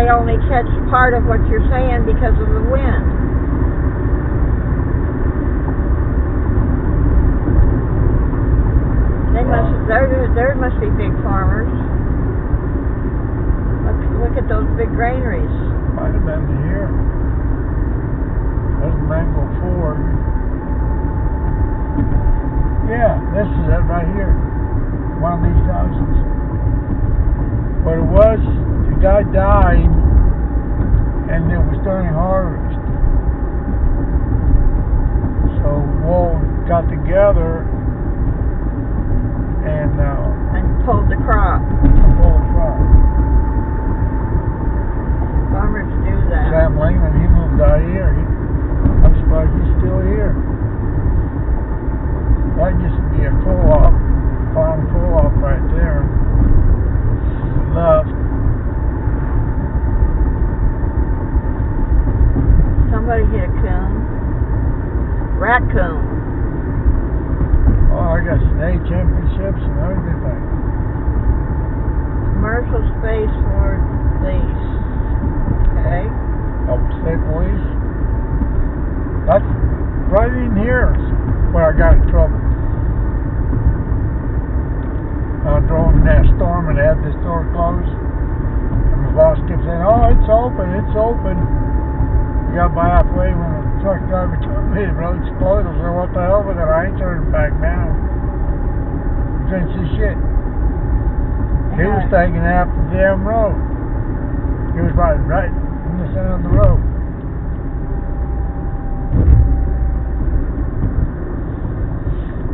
they only catch part of what you're saying because of the wind. There must be big farmers. Look at those big granaries. Might have been here. There's Mango Ford. Yeah, this is it right here. One of these houses. What it was, the guy died, and it was during harvest. So Wall got together and pulled the crop. Farmers do that. Sam Lehman, he moved out here. I'm surprised he's still here. That used to be a co-op, farm co-op right there. Left. Somebody hit a coon. Raccoon. Oh, I got state championships and everything. Commercial space for police. Okay. State police. That's right in here where I got in trouble. I drove in that storm and they had this door closed. And the boss kept saying, "Oh, it's open, it's open." We got by halfway when the truck driver told me the road's closed. I said, "What the hell with it? I ain't turning back now." You couldn't see shit. He was taking half the damn road. He was right in the center of the road.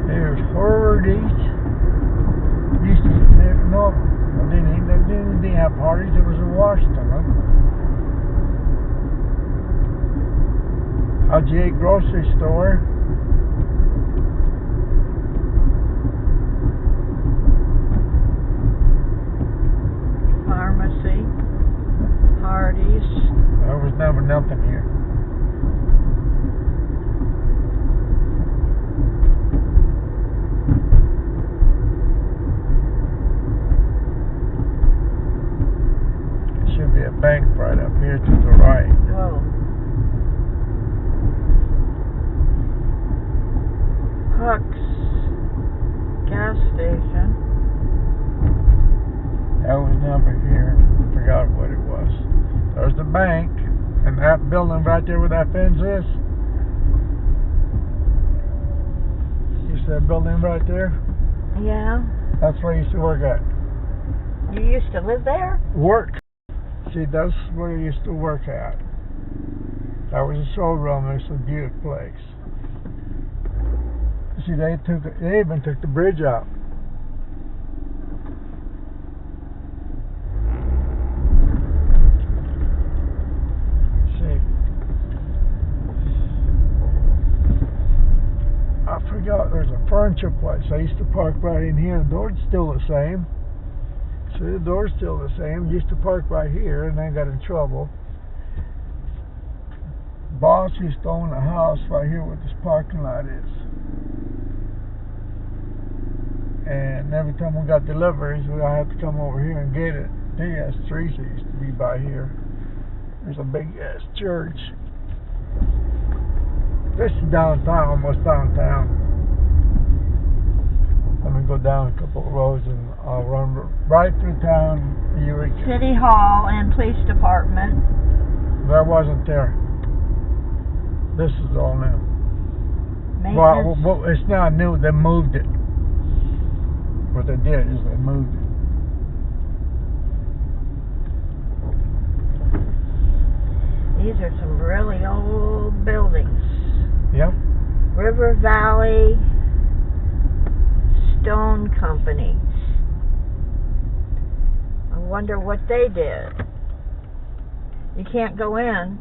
There's Hardee's. Used to no, they didn't have Hardee's. It was in Washington. Huh? IGA grocery store. Pharmacy. Hardee's. There was never nothing here. Should be a bank right up here to the right. Oh. Huck's gas station. That was never here. Forgot what it was. There's the bank, and that building right there where that fence is. You see that building right there? Yeah. That's where I used to work at. You used to live there? Work. See, that's where I used to work at. That was a Roadrunners, a Buick place. See, they even took the bridge out. See, I forgot there's a furniture place. I used to park right in here. The door's still the same. See, the door's still the same. Used to park right here, and then got in trouble. Boss used to own a house right here where this parking lot is. And every time we got deliveries, we all had to come over here and get it. Big ass trees that used to be by here. There's a big ass church. This is downtown, almost downtown. Let me go down a couple of roads and I'll run right through town. Eureka. City Hall and Police Department. That wasn't there. This is all new. Maintenance. Well, it's not new. They moved it. What they did is they moved it. These are some really old buildings. Yep. River Valley Stone Company. I wonder what they did. You can't go in.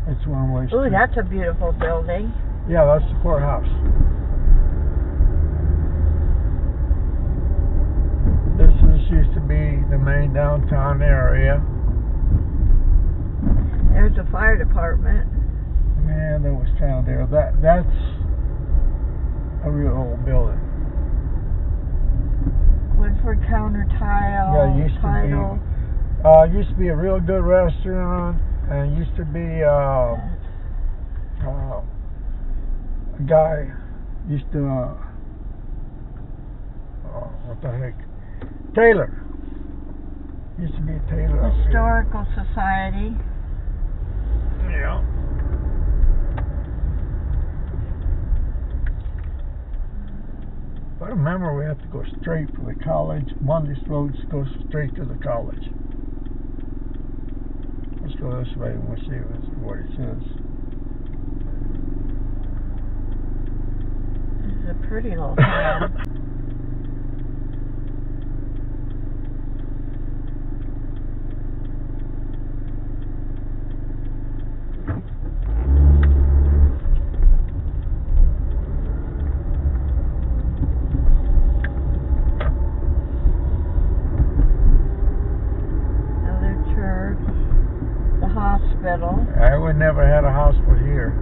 It's one-way street. Ooh, that's a beautiful building. Yeah, that's the courthouse. This used to be the main downtown area. There's the fire department. Yeah, there was town there. That's a real old building. What over-counter tile. Yeah, it used title. to be. Used to be a real good restaurant, and it used to be a guy used to what the heck, tailor. Used to be a tailor. Historical Society. Yeah. I remember we had to go straight for the college. One of these roads goes straight to the college. Let's go this way and we'll see what it says. This is a pretty little town. Hospital. I would never had a hospital here.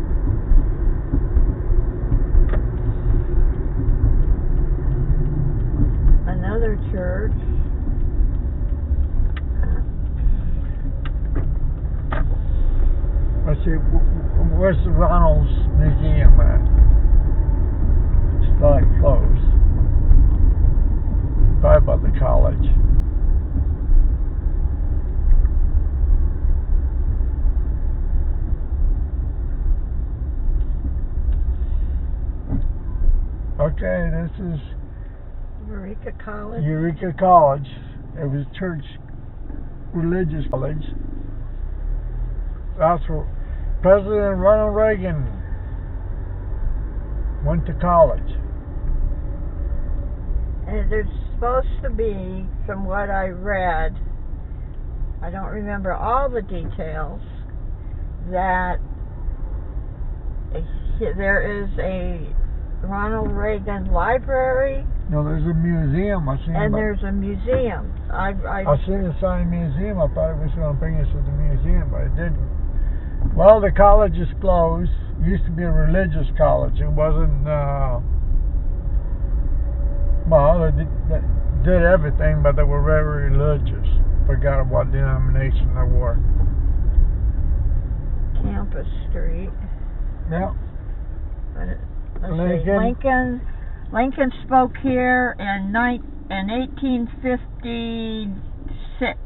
Another church. Let's see, where's the Ronald's Museum at? It's not closed. Probably by the college. Okay, this is Eureka College. Eureka College. It was a church, religious college. That's where President Ronald Reagan went to college. And there's supposed to be, from what I read, I don't remember all the details, that there is a Ronald Reagan Library. No, there's a museum. And there's a museum. I seen the sign museum. I thought it was going to bring us to the museum, but it didn't. Well, the college is closed. It used to be a religious college. It wasn't. Well, they did everything, but they were very religious. Forgot what denomination they were. Campus Street. Yeah. Lincoln spoke here in 1856.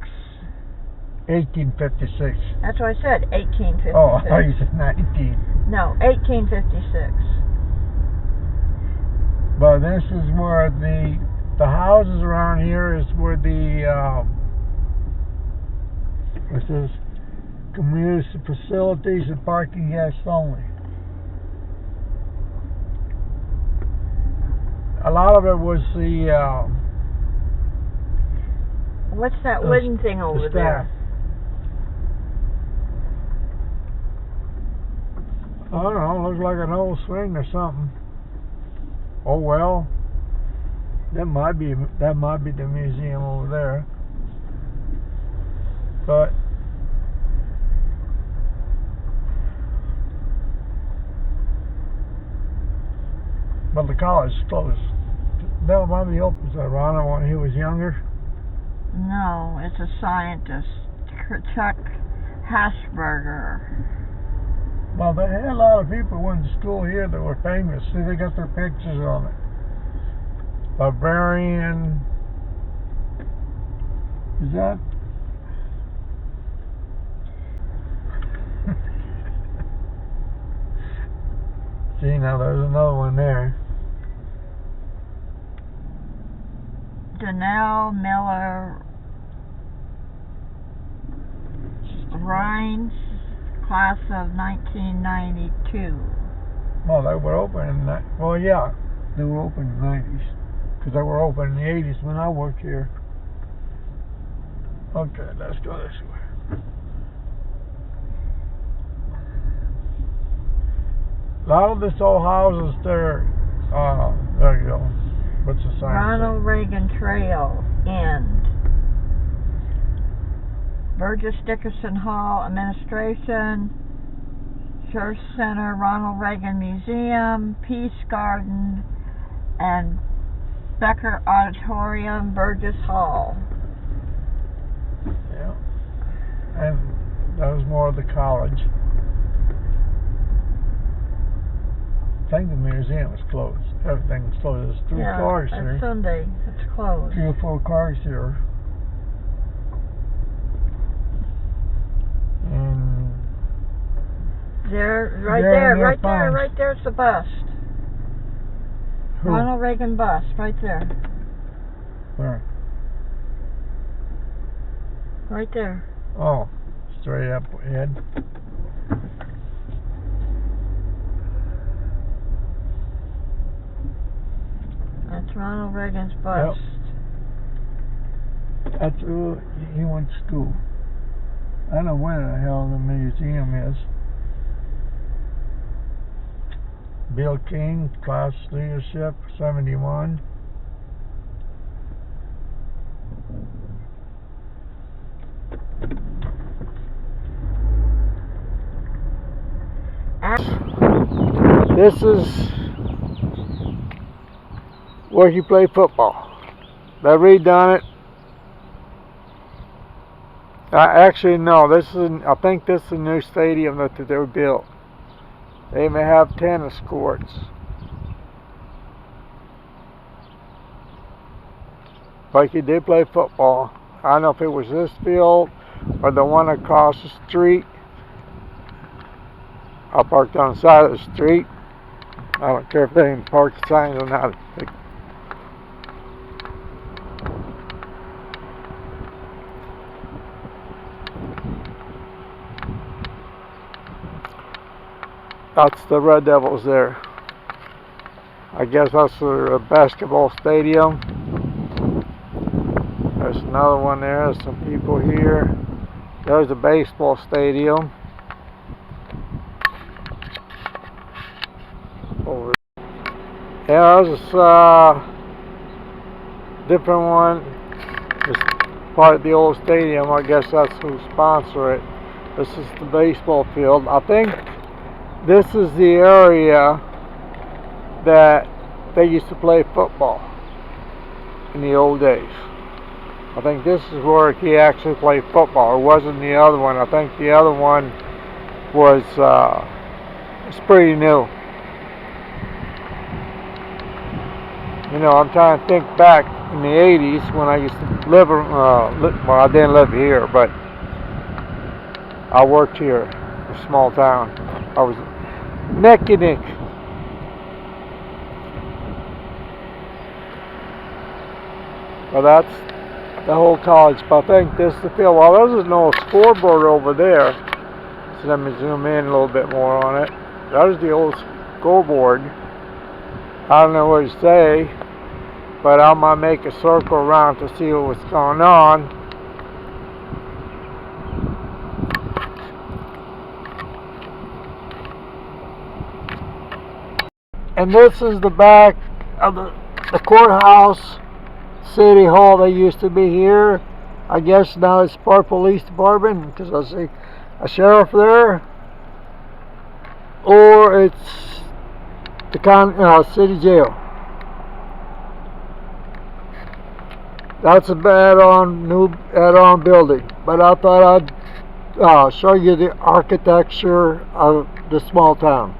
1856. That's what I said, 1856. Oh, I thought you said 19. No, 1856. But this is where the houses around here is where the it says community facilities and parking guests only. A lot of it was the what's that wooden thing over there? I don't know, looks like an old swing or something. Oh well. That might be the museum over there. But the college is closed. That might be open. Is that Ronald when he was younger? No, it's a scientist, Chuck Hashberger. Well, they had a lot of people who went to school here that were famous. See, they got their pictures on it. Barbarian. Is that? See, now there's another one there. Danelle Miller Rhines, class of 1992. Well, they were open in that. Well, yeah, they were open in the 90s. Because they were open in the 80s when I worked here. Okay, let's go this way. A lot of this old houses there. There you go. What's the sign? Ronald Reagan Trail End. Burgess Dickerson Hall Administration, Church Center, Ronald Reagan Museum, Peace Garden, and Becker Auditorium, Burgess Hall. Yeah. And that was more of the college. I think the museum is closed. Everything's closed. There's three cars Yeah, here. it's Sunday. It's closed. 3 or 4 cars here. And There, right there's the bust. who? Ronald Reagan bust, right there. Where? Right there. Oh, straight up ahead. That's Ronald Reagan's bust. That's he went to school. I don't know where the hell the museum is. Bill King, class leadership, 71. This is where he played football. They redone it. Actually, no. I think this is a new stadium that they were built. They may have tennis courts. Like he did play football. I don't know if it was this field or the one across the street. I parked on the side of the street. I don't care if they can park signs or not. That's the Red Devils there. I guess that's their basketball stadium. There's another one there. There's some people here. There's a baseball stadium. Over there. Yeah, there's a different one. It's part of the old stadium. I guess that's who sponsored it. This is the baseball field. I think this is the area that they used to play football in the old days. I think this is where he actually played football. It wasn't the other one. I think the other one was it's pretty new. You know, I'm trying to think back in the 80s when I used to live, well, I didn't live here, but I worked here, a small town. I was neck and neck. Well, that's the whole college, but I think this is the field. Well, there's no scoreboard over there, so let me zoom in a little bit more on it. There's the old scoreboard. I don't know what to say, but I might make a circle around to see what's going on. And this is the back of the courthouse, city hall. They used to be here. I guess now it's part police department because I see a sheriff there, or it's the city jail. That's a new add-on building, but I thought I'd show you the architecture of the small town.